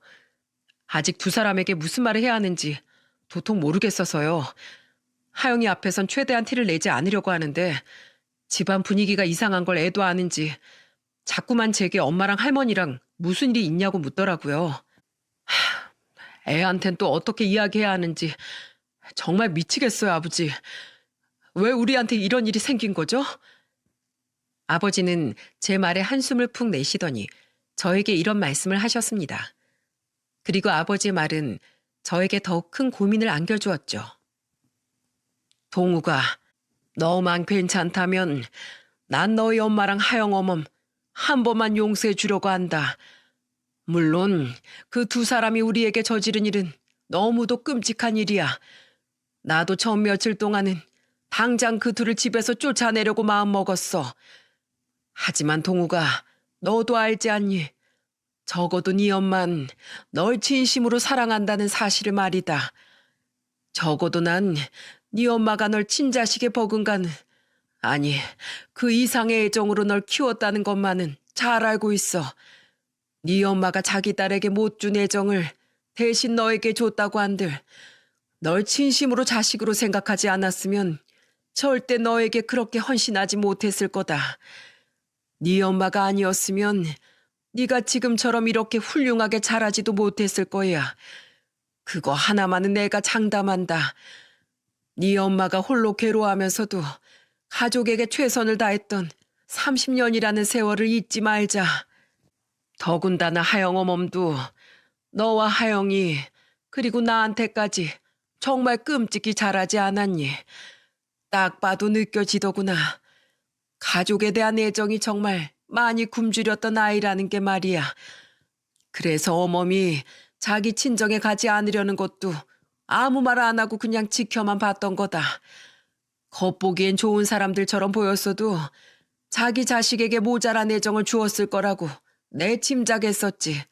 아직 2 사람에게 무슨 말을 해야 하는지 도통 모르겠어서요. 하영이 앞에선 최대한 티를 내지 않으려고 하는데 집안 분위기가 이상한 걸 애도 아는지 자꾸만 제게 엄마랑 할머니랑 무슨 일이 있냐고 묻더라고요. 애한텐 또 어떻게 이야기해야 하는지 정말 미치겠어요, 아버지. 왜 우리한테 이런 일이 생긴 거죠? 아버지는 제 말에 한숨을 푹 내쉬더니 저에게 이런 말씀을 하셨습니다. 그리고 아버지의 말은 저에게 더욱 큰 고민을 안겨주었죠. 동우가 너만 괜찮다면 난 너희 엄마랑 하영어멈 한 번만 용서해 주려고 한다. 물론 그 두 사람이 우리에게 저지른 일은 너무도 끔찍한 일이야. 나도 전 며칠 동안은 당장 그 둘을 집에서 쫓아내려고 마음먹었어. 하지만 동우가 너도 알지 않니? 적어도 네 엄만 널 진심으로 사랑한다는 사실을 말이다. 적어도 난 네 엄마가 널 친자식에 버금가는 아니 그 이상의 애정으로 널 키웠다는 것만은 잘 알고 있어. 네 엄마가 자기 딸에게 못 준 애정을 대신 너에게 줬다고 한들 널 진심으로 자식으로 생각하지 않았으면 절대 너에게 그렇게 헌신하지 못했을 거다. 네 엄마가 아니었으면 네가 지금처럼 이렇게 훌륭하게 자라지도 못했을 거야. 그거 하나만은 내가 장담한다. 네 엄마가 홀로 괴로워하면서도 가족에게 최선을 다했던 30년이라는 세월을 잊지 말자. 더군다나 하영어멈도 너와 하영이 그리고 나한테까지 정말 끔찍이 잘하지 않았니? 딱 봐도 느껴지더구나. 가족에 대한 애정이 정말 많이 굶주렸던 아이라는 게 말이야. 그래서 어멈이 자기 친정에 가지 않으려는 것도 아무 말 안 하고 그냥 지켜만 봤던 거다. 겉보기엔 좋은 사람들처럼 보였어도 자기 자식에게 모자란 애정을 주었을 거라고 내 짐작했었지.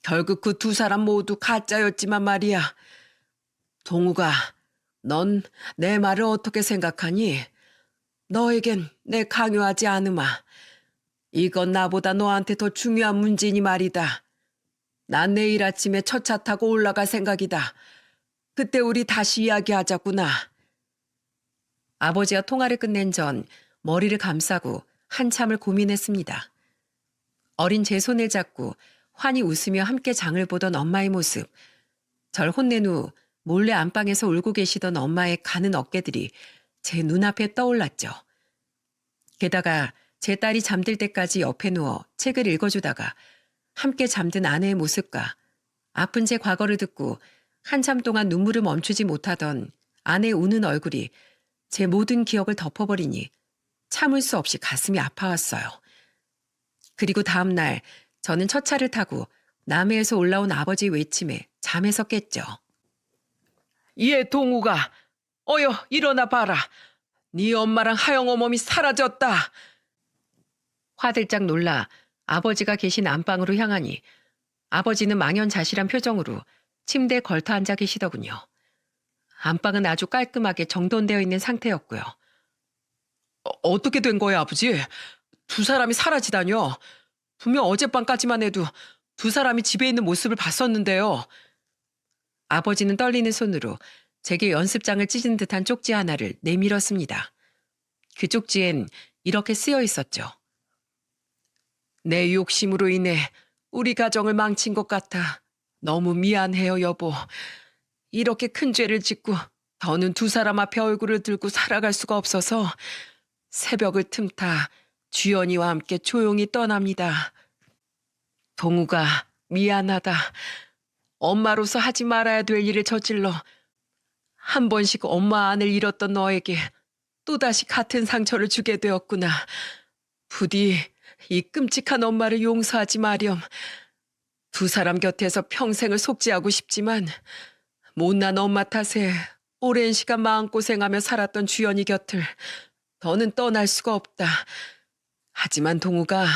결국 그 두 사람 모두 가짜였지만 말이야. 동우가 넌 내 말을 어떻게 생각하니? 너에겐 내 강요하지 않으마. 이건 나보다 너한테 더 중요한 문제니 말이다. 난 내일 아침에 첫 차 타고 올라갈 생각이다. 그때 우리 다시 이야기하자꾸나. 아버지와 통화를 끝낸 전 머리를 감싸고 한참을 고민했습니다. 어린 제 손을 잡고 환히 웃으며 함께 장을 보던 엄마의 모습. 절 혼낸 후 몰래 안방에서 울고 계시던 엄마의 가는 어깨들이 제 눈앞에 떠올랐죠. 게다가 제 딸이 잠들 때까지 옆에 누워 책을 읽어주다가 함께 잠든 아내의 모습과 아픈 제 과거를 듣고 한참 동안 눈물을 멈추지 못하던 아내의 우는 얼굴이 제 모든 기억을 덮어버리니 참을 수 없이 가슴이 아파왔어요. 그리고 다음 날 저는 첫 차를 타고 남해에서 올라온 아버지의 외침에 잠에서 깼죠. 얘 동우가 어여 일어나 봐라. 네 엄마랑 하영어멈이 사라졌다. 화들짝 놀라 아버지가 계신 안방으로 향하니 아버지는 망연자실한 표정으로 침대에 걸터 앉아 계시더군요. 안방은 아주 깔끔하게 정돈되어 있는 상태였고요. 어떻게 된 거야, 아버지? 두 사람이 사라지다뇨. 분명 어젯밤까지만 해도 두 사람이 집에 있는 모습을 봤었는데요. 아버지는 떨리는 손으로 제게 연습장을 찢은 듯한 쪽지 하나를 내밀었습니다. 그 쪽지엔 이렇게 쓰여 있었죠. 내 욕심으로 인해 우리 가정을 망친 것 같아 너무 미안해요, 여보. 이렇게 큰 죄를 짓고 더는 두 사람 앞에 얼굴을 들고 살아갈 수가 없어서 새벽을 틈타 주연이와 함께 조용히 떠납니다. 동우가 미안하다. 엄마로서 하지 말아야 될 일을 저질러 한 번씩 엄마 안을 잃었던 너에게 또다시 같은 상처를 주게 되었구나. 부디 이 끔찍한 엄마를 용서하지 마렴. 두 사람 곁에서 평생을 속죄하고 싶지만 못난 엄마 탓에 오랜 시간 마음고생하며 살았던 주연이 곁을 더는 떠날 수가 없다. 하지만 동우가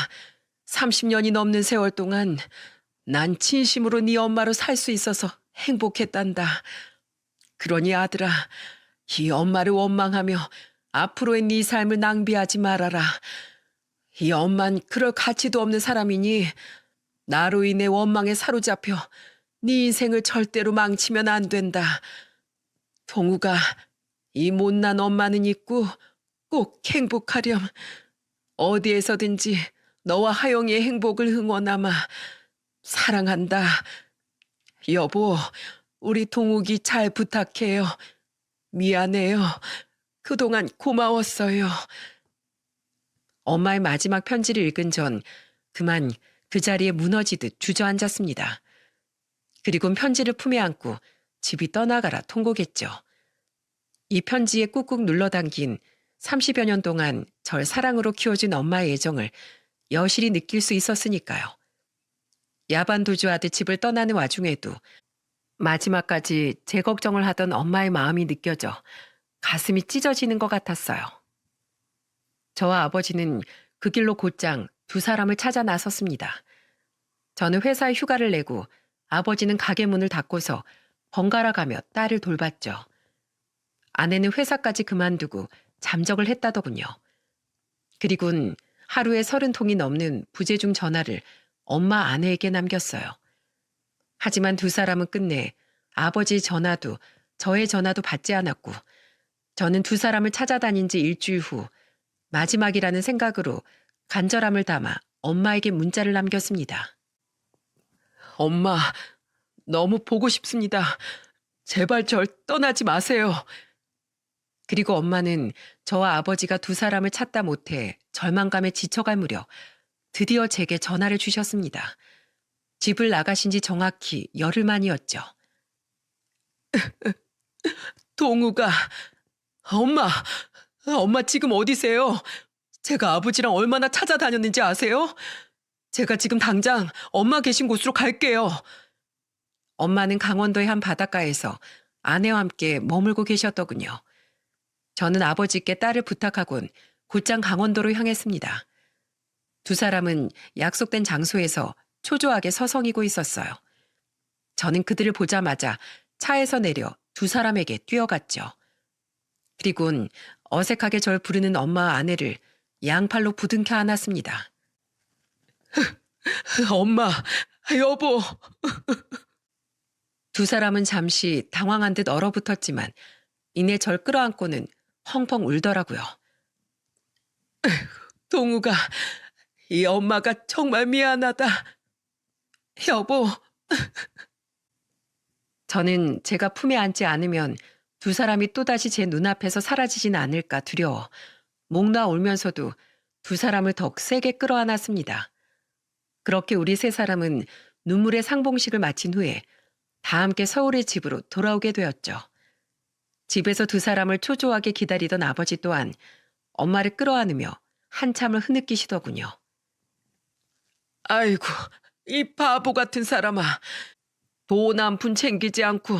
30년이 넘는 세월 동안 난 진심으로 네 엄마로 살 수 있어서 행복했단다. 그러니 아들아, 이 엄마를 원망하며 앞으로의 네 삶을 낭비하지 말아라. 이 엄만 그럴 가치도 없는 사람이니 나로 인해 원망에 사로잡혀 네 인생을 절대로 망치면 안 된다. 동우가 이 못난 엄마는 있고 꼭 행복하렴. 어디에서든지 너와 하영이의 행복을 응원하마. 사랑한다. 여보, 우리 동욱이 잘 부탁해요. 미안해요. 그동안 고마웠어요. 엄마의 마지막 편지를 읽은 전 그만 그 자리에 무너지듯 주저앉았습니다. 그리곤 편지를 품에 안고 집이 떠나가라 통곡했죠. 이 편지에 꾹꾹 눌러담긴 30여 년 동안 절 사랑으로 키워준 엄마의 애정을 여실히 느낄 수 있었으니까요. 야반도주하듯 집을 떠나는 와중에도 마지막까지 제 걱정을 하던 엄마의 마음이 느껴져 가슴이 찢어지는 것 같았어요. 저와 아버지는 그 길로 곧장 두 사람을 찾아 나섰습니다. 저는 회사에 휴가를 내고 아버지는 가게 문을 닫고서 번갈아 가며 딸을 돌봤죠. 아내는 회사까지 그만두고 잠적을 했다더군요. 그리곤 하루에 30통이 넘는 부재중 전화를 엄마 아내에게 남겼어요. 하지만 두 사람은 끝내 아버지의 전화도 저의 전화도 받지 않았고 저는 두 사람을 찾아다닌 지 일주일 후 마지막이라는 생각으로 간절함을 담아 엄마에게 문자를 남겼습니다. 엄마, 너무 보고 싶습니다. 제발 절 떠나지 마세요. 그리고 엄마는 저와 아버지가 두 사람을 찾다 못해 절망감에 지쳐갈 무렵 드디어 제게 전화를 주셨습니다. 집을 나가신 지 정확히 열흘 만이었죠. 동우가, 엄마 지금 어디세요? 제가 아버지랑 얼마나 찾아다녔는지 아세요? 제가 지금 당장 엄마 계신 곳으로 갈게요. 엄마는 강원도의 한 바닷가에서 아내와 함께 머물고 계셨더군요. 저는 아버지께 딸을 부탁하곤 곧장 강원도로 향했습니다. 두 사람은 약속된 장소에서 초조하게 서성이고 있었어요. 저는 그들을 보자마자 차에서 내려 두 사람에게 뛰어갔죠. 그리곤 어색하게 절 부르는 엄마와 아내를 양팔로 부둥켜 안았습니다. 엄마, 여보. 두 사람은 잠시 당황한 듯 얼어붙었지만 이내 절 끌어안고는 펑펑 울더라고요. 동우가, 이 엄마가 정말 미안하다. 여보. 저는 제가 품에 안지 않으면 두 사람이 또다시 제 눈앞에서 사라지진 않을까 두려워 목 놓아 울면서도 두 사람을 더욱 세게 끌어안았습니다. 그렇게 우리 세 사람은 눈물의 상봉식을 마친 후에 다 함께 서울의 집으로 돌아오게 되었죠. 집에서 두 사람을 초조하게 기다리던 아버지 또한 엄마를 끌어안으며 한참을 흐느끼시더군요. 아이고, 이 바보 같은 사람아. 돈 한 푼 챙기지 않고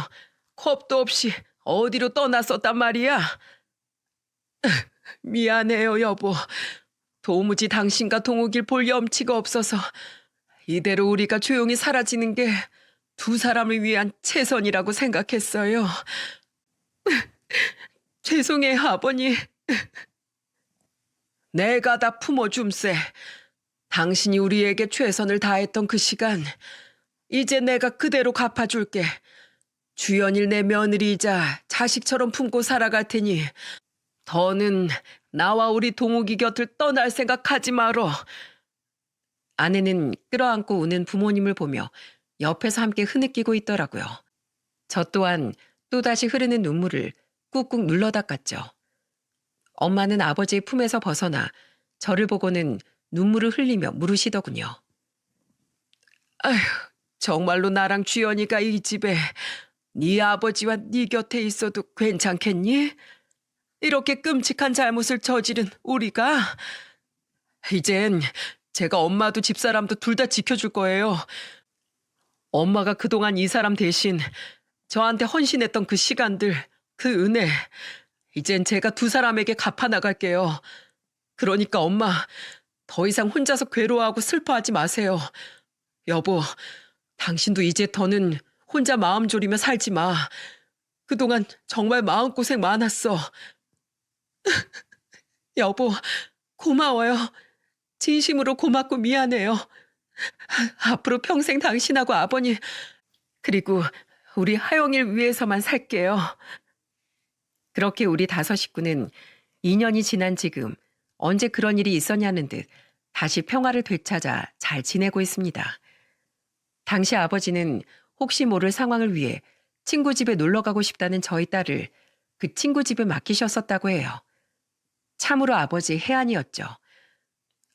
컵도 없이 어디로 떠났었단 말이야. 미안해요, 여보. 도무지 당신과 동욱이를 볼 염치가 없어서 이대로 우리가 조용히 사라지는 게 두 사람을 위한 최선이라고 생각했어요. 죄송해요, 아버님. 내가 다 품어줌세. 당신이 우리에게 최선을 다했던 그 시간, 이제 내가 그대로 갚아줄게. 주연일 내 며느리이자 자식처럼 품고 살아갈 테니 더는 나와 우리 동욱이 곁을 떠날 생각하지 말어. 아내는 끌어안고 우는 부모님을 보며 옆에서 함께 흐느끼고 있더라고요. 저 또한 또다시 흐르는 눈물을 꾹꾹 눌러 닦았죠. 엄마는 아버지의 품에서 벗어나 저를 보고는 눈물을 흘리며 물으시더군요. 아휴, 정말로 나랑 주연이가 이 집에 네 아버지와 네 곁에 있어도 괜찮겠니? 이렇게 끔찍한 잘못을 저지른 우리가 이젠 제가 엄마도 집사람도 둘 다 지켜줄 거예요. 엄마가 그동안 이 사람 대신 저한테 헌신했던 그 시간들, 그 은혜, 이젠 제가 두 사람에게 갚아나갈게요. 그러니까 엄마, 더 이상 혼자서 괴로워하고 슬퍼하지 마세요. 여보, 당신도 이제 더는 혼자 마음 졸이며 살지 마. 그동안 정말 마음고생 많았어. 여보, 고마워요. 진심으로 고맙고 미안해요. 앞으로 평생 당신하고 아버님, 그리고 우리 하영이를 위해서만 살게요. 그렇게 우리 5 식구는 2년이 지난 지금 언제 그런 일이 있었냐는 듯 다시 평화를 되찾아 잘 지내고 있습니다. 당시 아버지는 혹시 모를 상황을 위해 친구 집에 놀러 가고 싶다는 저희 딸을 그 친구 집에 맡기셨었다고 해요. 참으로 아버지 해안이었죠.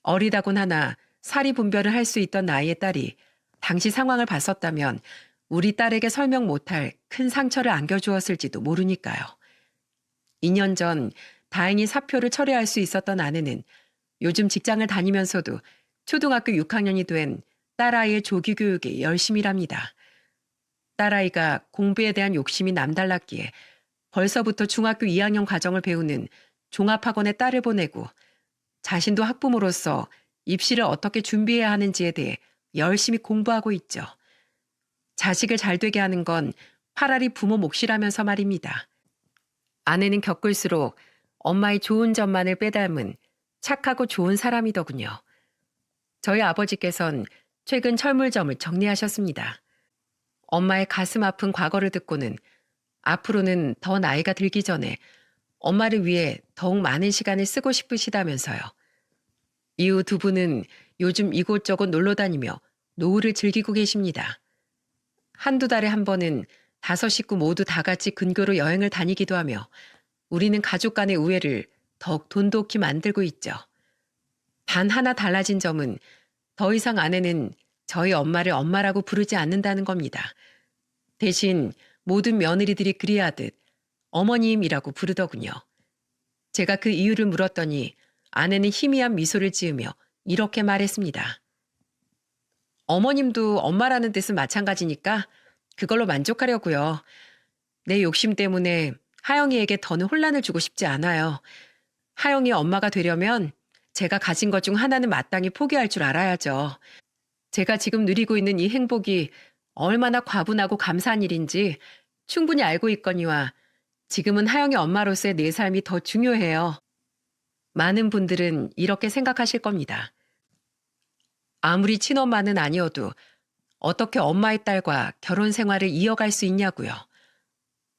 어리다곤 하나 사리 분별을 할 수 있던 나이의 딸이 당시 상황을 봤었다면 우리 딸에게 설명 못할 큰 상처를 안겨주었을지도 모르니까요. 2년 전 다행히 사표를 철회할 수 있었던 아내는 요즘 직장을 다니면서도 초등학교 6학년이 된 딸아이의 조기 교육에 열심히 일합니다. 딸아이가 공부에 대한 욕심이 남달랐기에 벌써부터 중학교 2학년 과정을 배우는 종합학원에 딸을 보내고 자신도 학부모로서 입시를 어떻게 준비해야 하는지에 대해 열심히 공부하고 있죠. 자식을 잘 되게 하는 건 파라리 부모 몫이라면서 말입니다. 아내는 겪을수록 엄마의 좋은 점만을 빼닮은 착하고 좋은 사람이더군요. 저희 아버지께선 최근 철물점을 정리하셨습니다. 엄마의 가슴 아픈 과거를 듣고는 앞으로는 더 나이가 들기 전에 엄마를 위해 더욱 많은 시간을 쓰고 싶으시다면서요. 이후 두 분은 요즘 이곳저곳 놀러 다니며 노후를 즐기고 계십니다. 한두 달에 한 번은 5식구 모두 다 같이 근교로 여행을 다니기도 하며 우리는 가족 간의 우애를 더욱 돈독히 만들고 있죠. 단 하나 달라진 점은 더 이상 아내는 저희 엄마를 엄마라고 부르지 않는다는 겁니다. 대신 모든 며느리들이 그리하듯 어머님이라고 부르더군요. 제가 그 이유를 물었더니 아내는 희미한 미소를 지으며 이렇게 말했습니다. 어머님도 엄마라는 뜻은 마찬가지니까 그걸로 만족하려고요. 내 욕심 때문에 하영이에게 더는 혼란을 주고 싶지 않아요. 하영이 엄마가 되려면 제가 가진 것 중 하나는 마땅히 포기할 줄 알아야죠. 제가 지금 누리고 있는 이 행복이 얼마나 과분하고 감사한 일인지 충분히 알고 있거니와 지금은 하영이 엄마로서의 내 삶이 더 중요해요. 많은 분들은 이렇게 생각하실 겁니다. 아무리 친엄마는 아니어도 어떻게 엄마의 딸과 결혼 생활을 이어갈 수 있냐고요.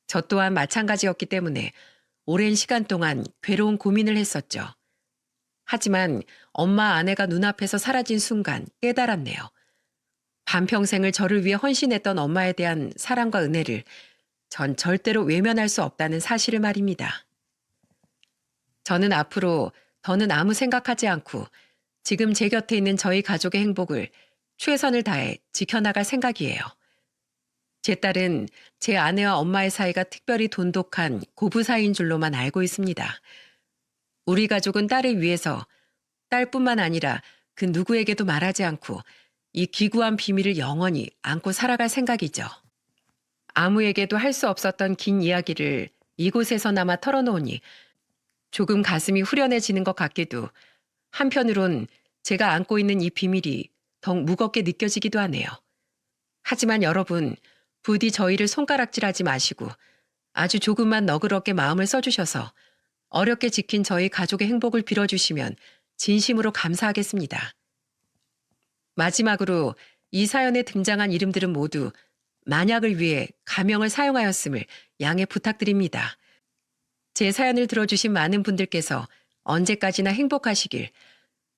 저 또한 마찬가지였기 때문에 오랜 시간 동안 괴로운 고민을 했었죠. 하지만 엄마 아내가 눈앞에서 사라진 순간 깨달았네요. 반평생을 저를 위해 헌신했던 엄마에 대한 사랑과 은혜를 전 절대로 외면할 수 없다는 사실을 말입니다. 저는 앞으로 더는 아무 생각하지 않고 지금 제 곁에 있는 저희 가족의 행복을 최선을 다해 지켜나갈 생각이에요. 제 딸은 제 아내와 엄마의 사이가 특별히 돈독한 고부 사이인 줄로만 알고 있습니다. 우리 가족은 딸을 위해서 딸뿐만 아니라 그 누구에게도 말하지 않고 이 기구한 비밀을 영원히 안고 살아갈 생각이죠. 아무에게도 할 수 없었던 긴 이야기를 이곳에서나마 털어놓으니 조금 가슴이 후련해지는 것 같기도 한편으론 제가 안고 있는 이 비밀이 더욱 무겁게 느껴지기도 하네요. 하지만 여러분, 부디 저희를 손가락질하지 마시고 아주 조금만 너그럽게 마음을 써주셔서 어렵게 지킨 저희 가족의 행복을 빌어주시면 진심으로 감사하겠습니다. 마지막으로 이 사연에 등장한 이름들은 모두 만약을 위해 가명을 사용하였음을 양해 부탁드립니다. 제 사연을 들어주신 많은 분들께서 언제까지나 행복하시길,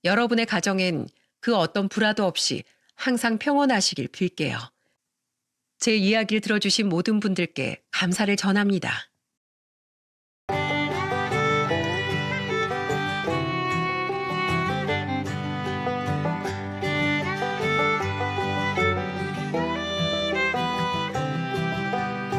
여러분의 가정엔 그 어떤 불화도 없이 항상 평온하시길 빌게요. 제 이야기를 들어주신 모든 분들께 감사를 전합니다.